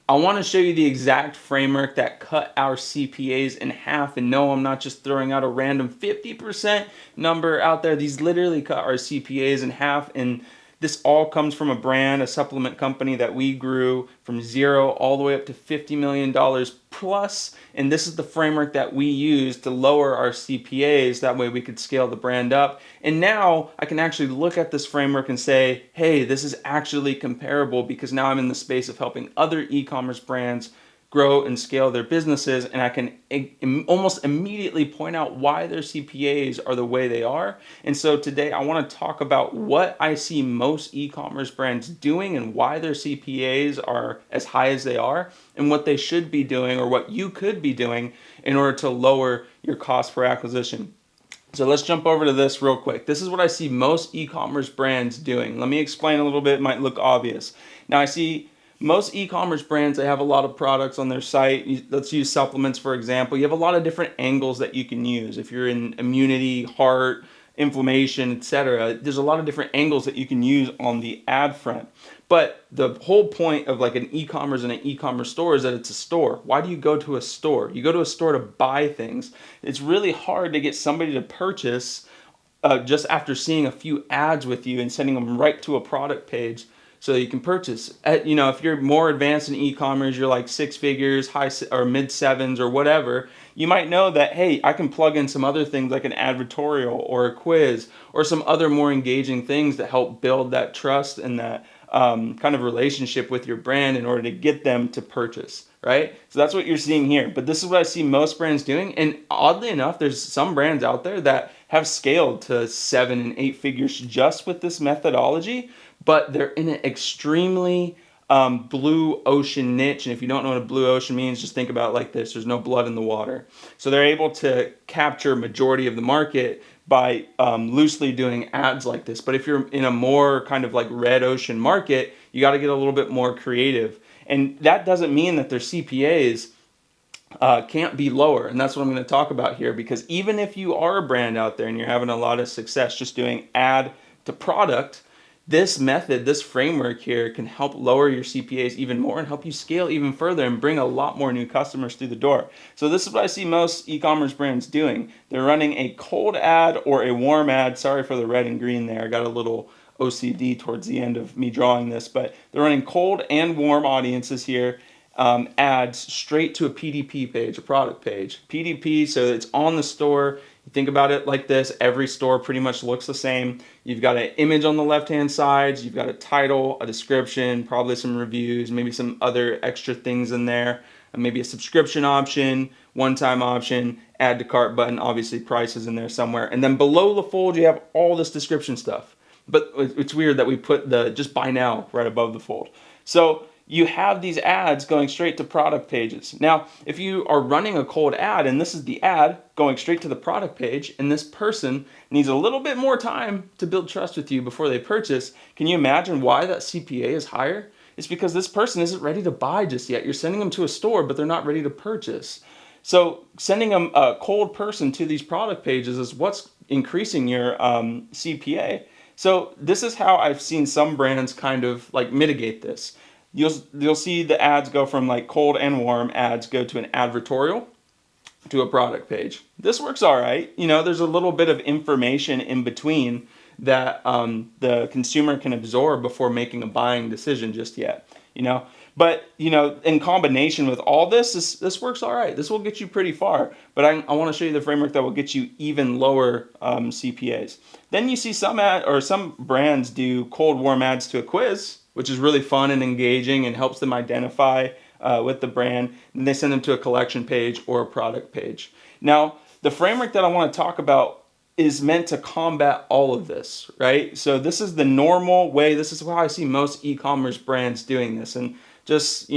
I want to show you the exact framework that cut our CPAs in half. And no, I'm not just throwing out a random 50% number out there. These literally cut our CPAs in half. And this all comes from a brand, a supplement company that we grew from zero all the way up to $50 million plus. And this is the framework that we use to lower our CPAs. That way we could scale the brand up. And now I can actually look at this framework and say, hey, this is actually comparable, because now I'm in the space of helping other e-commerce brands grow and scale their businesses, and I can almost immediately point out why their CPAs are the way they are. And so today I want to talk about what I see most e-commerce brands doing and why their CPAs are as high as they are, and what they should be doing, or what you could be doing, in order to lower your cost per acquisition. So let's jump over to this real quick. This is what I see most e-commerce brands doing. Let me explain a little bit. It might look obvious. Now I see most e-commerce brands, they have a lot of products on their site. Let's use supplements, for example. You have a lot of different angles that you can use. If you're in immunity, heart, inflammation, etc., there's a lot of different angles that you can use on the ad front. But the whole point of like an e-commerce and an e-commerce store is that it's a store. Why do you go to a store? You go to a store to buy things. It's really hard to get somebody to purchase just after seeing a few ads with you and sending them right to a product page so you can purchase. If you're more advanced in e-commerce, you're like six figures, high or mid sevens or whatever, you might know that, hey, I can plug in some other things like an advertorial or a quiz or some other more engaging things that help build that trust and that kind of relationship with your brand in order to get them to purchase, right? So that's what you're seeing here. But this is what I see most brands doing. And oddly enough, there's some brands out there that have scaled to 7 and 8 figures just with this methodology, but they're in an extremely blue ocean niche. And if you don't know what a blue ocean means, just think about it like this: there's no blood in the water. So they're able to capture majority of the market by loosely doing ads like this. But if you're in a more kind of like red ocean market, you got to get a little bit more creative. And that doesn't mean that their CPAs can't be lower. And that's what I'm going to talk about here, because even if you are a brand out there and you're having a lot of success just doing ad to product, this method, this framework here can help lower your CPAs even more and help you scale even further and bring a lot more new customers through the door. So this is what I see most e-commerce brands doing. They're running a cold ad or a warm ad. Sorry for the red and green there. I got a little OCD towards the end of me drawing this, but they're running cold and warm audiences here. Ads straight to a PDP page, a product page. PDP, so it's on the store. You think about it like this: every store pretty much looks the same. You've got an image on the left-hand side, you've got a title, a description, probably some reviews, maybe some other extra things in there, maybe a subscription option, one-time option, add to cart button, obviously prices in there somewhere. And then below the fold, you have all this description stuff. But it's weird that we put the just buy now right above the fold. So you have these ads going straight to product pages. Now, if you are running a cold ad and this is the ad going straight to the product page, and this person needs a little bit more time to build trust with you before they purchase, can you imagine why that CPA is higher? It's because this person isn't ready to buy just yet. You're sending them to a store, but they're not ready to purchase. So sending them a cold person to these product pages is what's increasing your CPA. So this is how I've seen some brands kind of like mitigate this. You'll see the ads go from like cold and warm ads go to an advertorial to a product page. This works all right. There's a little bit of information in between that the consumer can absorb before making a buying decision just yet. But in combination with all this works all right. This will get you pretty far. But I want to show you the framework that will get you even lower CPAs. Then you see some brands do cold warm ads to a quiz, which is really fun and engaging and helps them identify with the brand. And they send them to a collection page or a product page. Now, the framework that I want to talk about is meant to combat all of this, right? So this is the normal way. This is how I see most e-commerce brands doing this. And just,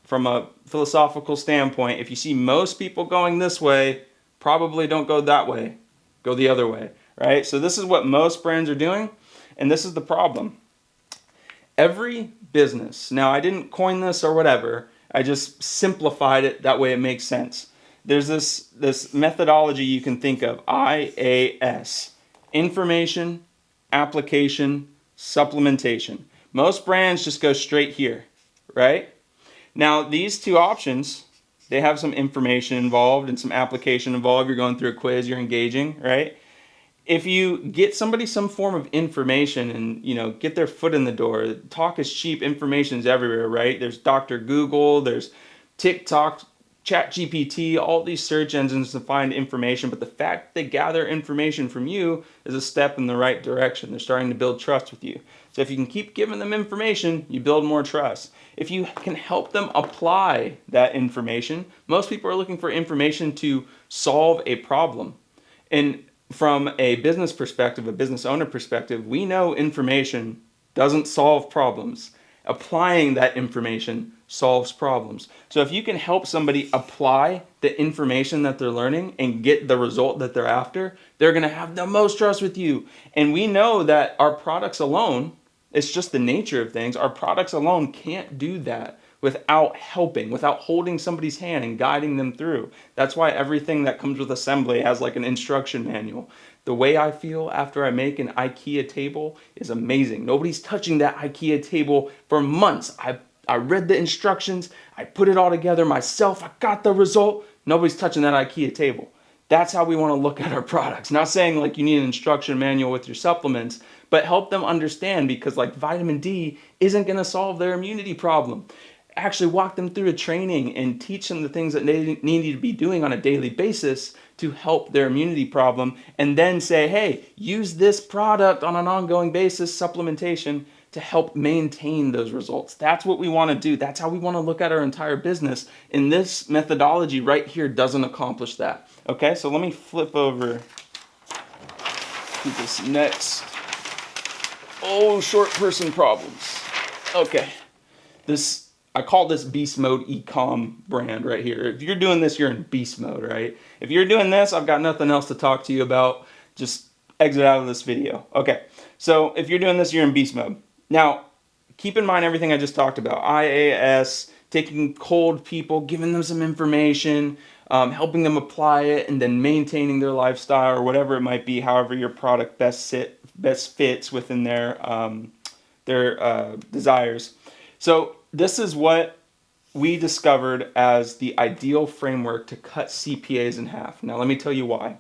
from a philosophical standpoint, if you see most people going this way, probably don't go that way. Go the other way, right? So this is what most brands are doing, and this is the problem. Every business, now I didn't coin this or whatever, I just simplified it, that way it makes sense. There's this methodology you can think of, IAS: information, application, supplementation. Most brands just go straight here, right? Now, these two options, they have some information involved and some application involved. You're going through a quiz, you're engaging, right? If you get somebody some form of information and, get their foot in the door, talk is cheap, information is everywhere, right? There's Dr. Google, there's TikTok, ChatGPT, all these search engines to find information, but the fact they gather information from you is a step in the right direction. They're starting to build trust with you. So if you can keep giving them information, you build more trust. If you can help them apply that information, most people are looking for information to solve a problem. And from a business perspective, a business owner perspective, we know information doesn't solve problems. Applying that information solves problems. So if you can help somebody apply the information that they're learning and get the result that they're after, they're going to have the most trust with you. And we know that our products alone, it's just the nature of things, our products alone can't do that without helping, without holding somebody's hand and guiding them through. That's why everything that comes with assembly has like an instruction manual. The way I feel after I make an IKEA table is amazing. Nobody's touching that IKEA table for months. I read the instructions, I put it all together myself, I got the result. Nobody's touching that IKEA table. That's how we want to look at our products. Not saying like you need an instruction manual with your supplements, but help them understand, because like vitamin D isn't going to solve their immunity problem. Actually walk them through a training and teach them the things that they need to be doing on a daily basis to help their immunity problem, and then say, hey, use this product on an ongoing basis, supplementation, to help maintain those results. That's what we want to do. That's how we want to look at our entire business. And this methodology right here doesn't accomplish that. Okay, so let me flip over to this next. Oh, short person problems. Okay, I call this beast mode e-com brand right here. If you're doing this, you're in beast mode, right? If you're doing this, I've got nothing else to talk to you about. Just exit out of this video. Okay, so if you're doing this, you're in beast mode. Now, keep in mind everything I just talked about. IAS, taking cold people, giving them some information, helping them apply it, and then maintaining their lifestyle or whatever it might be, however your product best fits within their desires. So this is what we discovered as the ideal framework to cut CPAs in half. Now let me tell you why.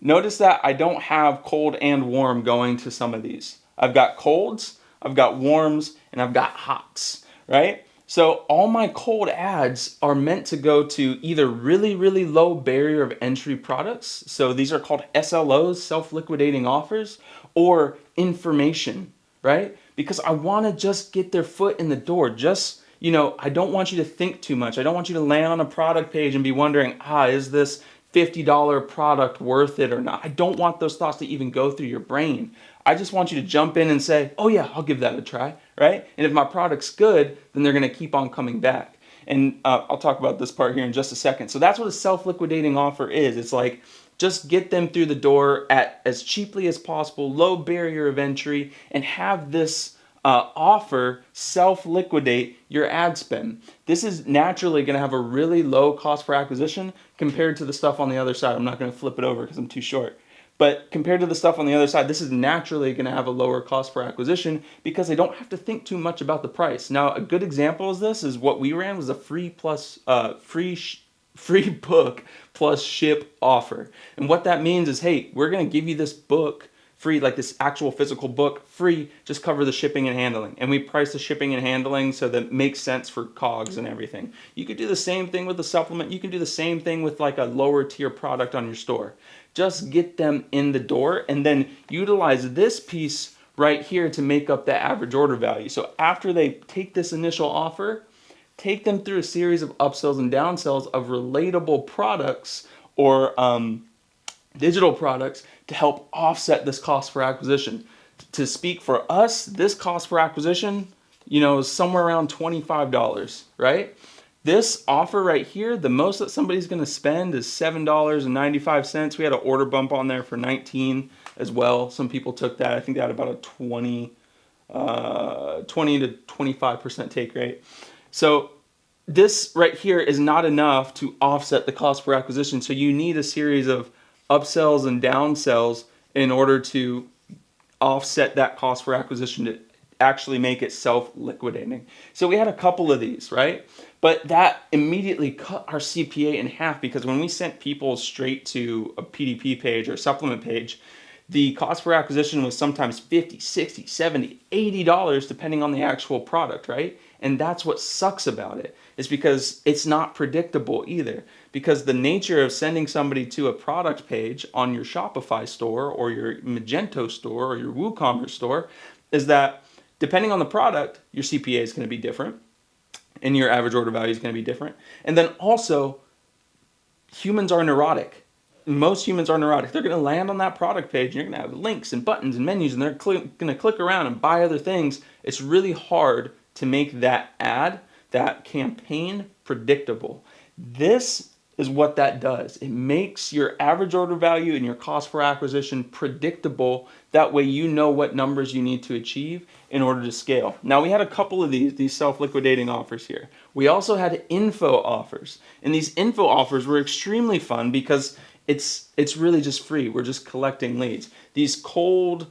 Notice that I don't have cold and warm going to some of these. I've got colds, I've got warms, and I've got hots, right? So all my cold ads are meant to go to either really, really low barrier of entry products. So these are called SLOs, self-liquidating offers, or information, right? Because I want to just get their foot in the door. I don't want you to think too much. I don't want you to land on a product page and be wondering, is this $50 product worth it or not? I don't want those thoughts to even go through your brain. I just want you to jump in and say, oh yeah, I'll give that a try, right? And if my product's good, then they're going to keep on coming back. And I'll talk about this part here in just a second. So that's what a self-liquidating offer is. It's like, just get them through the door at as cheaply as possible, low barrier of entry, and have this offer self-liquidate your ad spend. This is naturally going to have a really low cost per acquisition compared to the stuff on the other side. I'm not going to flip it over because I'm too short. But compared to the stuff on the other side, this is naturally going to have a lower cost per acquisition because they don't have to think too much about the price. Now, a good example of this is what we ran was a free book plus ship offer. And what that means is, hey, we're going to give you this book free, like this actual physical book free, just cover the shipping and handling. And we price the shipping and handling so that it makes sense for COGS and everything. You could do the same thing with the supplement. You can do the same thing with like a lower tier product on your store. Just get them in the door and then utilize this piece right here to make up the average order value. So after they take this initial offer, take them through a series of upsells and downsells of relatable products or digital products to help offset this cost per acquisition. To speak for us, this cost per acquisition, is somewhere around $25, right? This offer right here, the most that somebody's going to spend is $7.95. We had an order bump on there for $19 as well. Some people took that. I think they had about a 20 to 25% take rate. So this right here is not enough to offset the cost per acquisition. So you need a series of upsells and downsells in order to offset that cost per acquisition to actually make it self-liquidating. So we had a couple of these, right? But that immediately cut our CPA in half, because when we sent people straight to a PDP page or supplement page, the cost per acquisition was sometimes $50, $60, $70, $80 depending on the actual product, right? And that's what sucks about it, is because it's not predictable either. Because the nature of sending somebody to a product page on your Shopify store or your Magento store or your WooCommerce store is that depending on the product, your CPA is going to be different and your average order value is going to be different. And then also, humans are neurotic. Most humans are neurotic. They're going to land on that product page and you're going to have links and buttons and menus and they're going to click around and buy other things. It's really hard to make that ad, that campaign, predictable. This is what that does. It makes your average order value and your cost per acquisition predictable. That way you know what numbers you need to achieve in order to scale. Now we had a couple of these self-liquidating offers here. We also had info offers. And these info offers were extremely fun because it's really just free. We're just collecting leads. These cold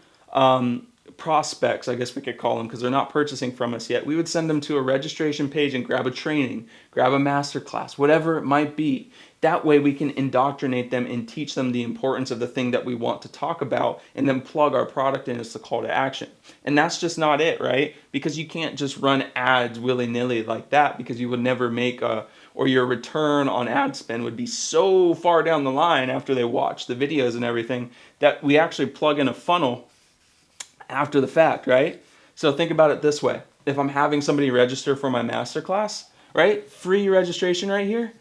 prospects, I guess we could call them, because they're not purchasing from us yet. We would send them to a registration page and grab a training, grab a masterclass, whatever it might be. That way we can indoctrinate them and teach them the importance of the thing that we want to talk about and then plug our product in as the call to action. And that's just not it, right? Because you can't just run ads willy-nilly like that, because you would never make or your return on ad spend would be so far down the line after they watch the videos and everything, that we actually plug in a funnel after the fact, right? So think about it this way. If I'm having somebody register for my masterclass, right? Free registration right here.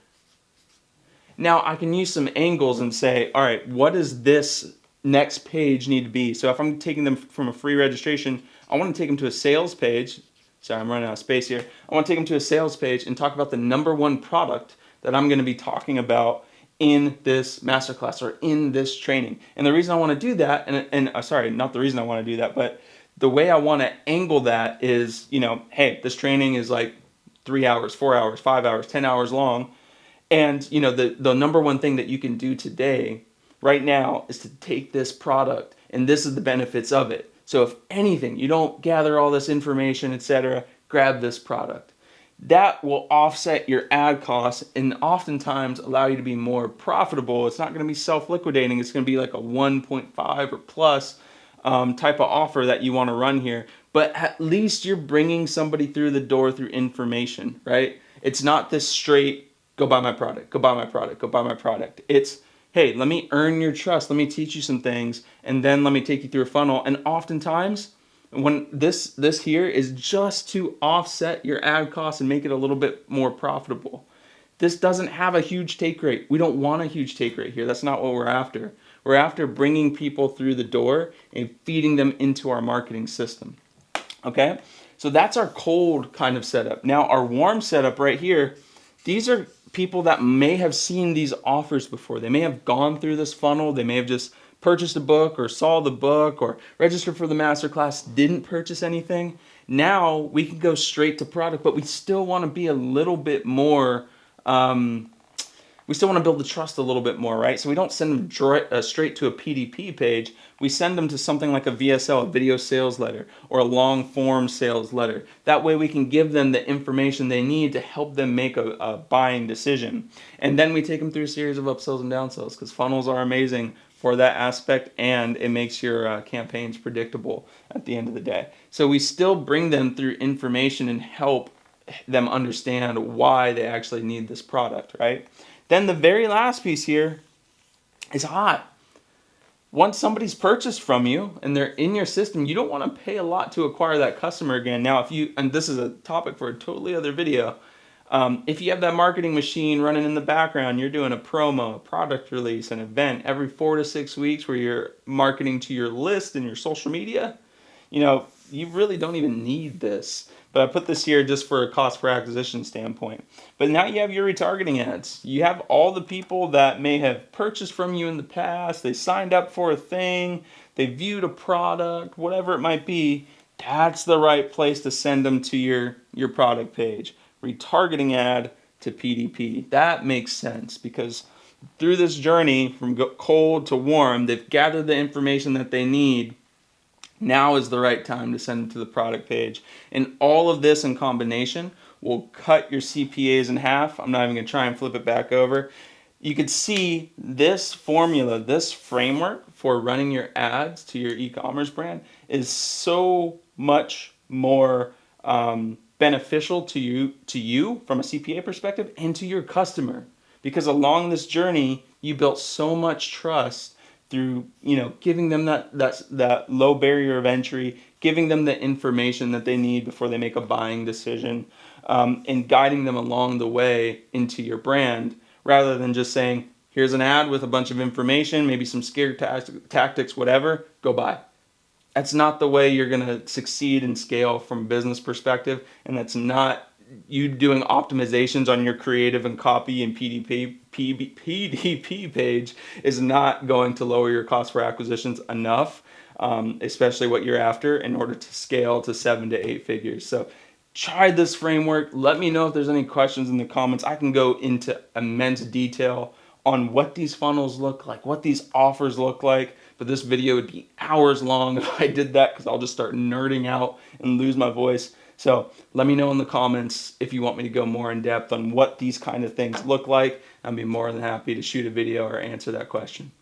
Now I can use some angles and say, all right, what does this next page need to be? So if I'm taking them from a free registration, I want to take them to a sales page. Sorry, I'm running out of space here. I want to take them to a sales page and talk about the number one product that I'm going to be talking about in this masterclass or in this training. And the reason I want to do that, sorry, not the reason I want to do that, but the way I want to angle that is, hey, this training is like 3 hours, 4 hours, 5 hours, 10 hours long. And, the number one thing that you can do today, right now, is to take this product, and this is the benefits of it. So if anything, you don't gather all this information, etc., grab this product. That will offset your ad costs and oftentimes allow you to be more profitable. It's not going to be self-liquidating. It's going to be like a 1.5 or plus type of offer that you want to run here. But at least you're bringing somebody through the door through information, right? It's not this straight, go buy my product, go buy my product, go buy my product. It's, hey, let me earn your trust. Let me teach you some things, and then let me take you through a funnel. And oftentimes, when this here is just to offset your ad costs and make it a little bit more profitable. This doesn't have a huge take rate. We don't want a huge take rate here. That's not what we're after. We're after bringing people through the door and feeding them into our marketing system. Okay? So that's our cold kind of setup. Now our warm setup right here, these are people that may have seen these offers before. They may have gone through this funnel. They may have just purchased a book or saw the book or registered for the masterclass, didn't purchase anything. Now we can go straight to product, but we still want to be a little bit more, we still want to build the trust a little bit more, right? So we don't send them straight to a PDP page. We send them to something like a VSL, a video sales letter, or a long form sales letter. That way we can give them the information they need to help them make a buying decision. And then we take them through a series of upsells and downsells, because funnels are amazing for that aspect, and it makes your campaigns predictable at the end of the day. So we still bring them through information and help them understand why they actually need this product, right? Then the very last piece here is hot. Once somebody's purchased from you and they're in your system, you don't want to pay a lot to acquire that customer again. Now, and this is a topic for a totally other video, if you have that marketing machine running in the background, you're doing a promo, a product release, an event every 4 to 6 weeks where you're marketing to your list and your social media, you really don't even need this. But I put this here just for a cost per acquisition standpoint. But now you have your retargeting ads. You have all the people that may have purchased from you in the past. They signed up for a thing. They viewed a product, whatever it might be. That's the right place to send them to your product page. Retargeting ad to PDP. That makes sense, because through this journey from cold to warm, they've gathered the information that they need. Now is the right time to send them to the product page. And all of this in combination will cut your CPAs in half. I'm not even going to try and flip it back over. You could see this formula, this framework for running your ads to your e-commerce brand is so much more beneficial to you from a CPA perspective and to your customer, because along this journey you built so much trust through giving them that low barrier of entry, giving them the information that they need before they make a buying decision, and guiding them along the way into your brand, rather than just saying, here's an ad with a bunch of information, maybe some scare tactics, whatever, go buy. That's not the way you're going to succeed and scale from a business perspective, and that's not you doing optimizations on your creative and copy and PDP page is not going to lower your cost for acquisitions enough, especially what you're after, in order to scale to 7 to 8 figures. So try this framework. Let me know if there's any questions in the comments. I can go into immense detail on what these funnels look like, what these offers look like, but this video would be hours long if I did that, because I'll just start nerding out and lose my voice. So let me know in the comments if you want me to go more in depth on what these kind of things look like. I'd be more than happy to shoot a video or answer that question.